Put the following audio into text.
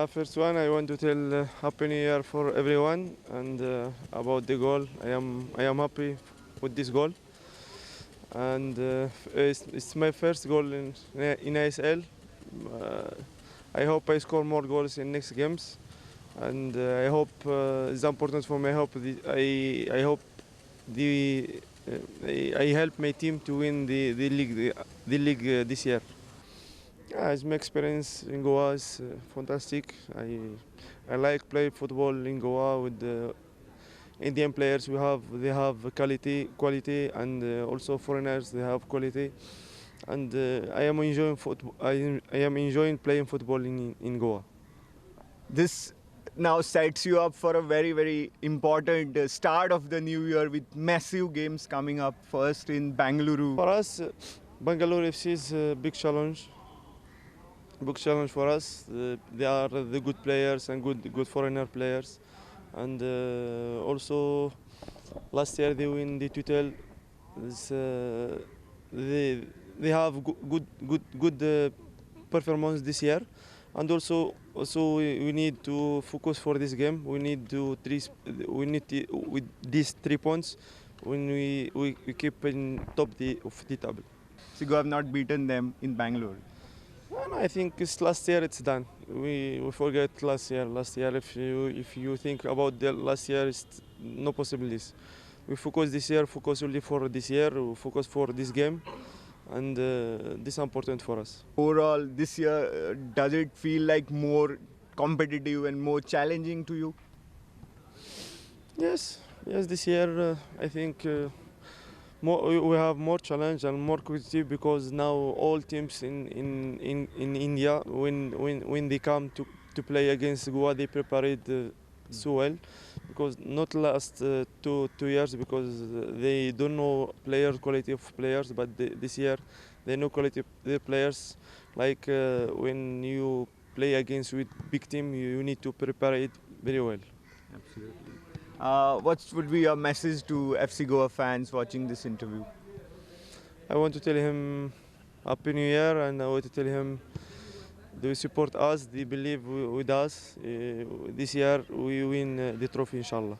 First one, I want to tell Happy New Year for everyone, and about the goal. I am happy with this goal, and it's my first goal in ISL. Uh, I hope I score more goals in next games, and I hope it's important for me. I hope the I help my team to win the league this year. Yeah, as my experience in Goa is fantastic. I like play football in Goa with the Indian players. They have quality, and also foreigners they have quality. And I am enjoying football. I am enjoying playing football in Goa. This now sets you up for a very, very important start of the new year with massive games coming up. First in Bengaluru. For us, Bengaluru FC is a big challenge. Big challenge for us. They are the good players and good foreigner players, and also last year they win the title. It's, they they have good performance this year, and also we need to focus for this game. We need to with these 3 points when we keep in top of the table. So you have not beaten them in Bangalore. And I think it's last year it's done. We forget last year. Last year, if you think about the last year, it's no possibilities. We focus this year. Focus only for this year. We focus for this game, and this is important for us. Overall, this year, does it feel like more competitive and more challenging to you? Yes, this year I think we have more challenge and more competitive because now all teams in India when they come to play against Goa they prepare it so well, because not last 2 years because they don't know quality of players, but this year they know quality of the players. Like when you play against with big team, you need to prepare it very well. Absolutely. What would be your message to FC Goa fans watching this interview? I want to tell him Happy New Year, and I want to tell him they support us, they believe with us. This year we win the trophy, inshallah.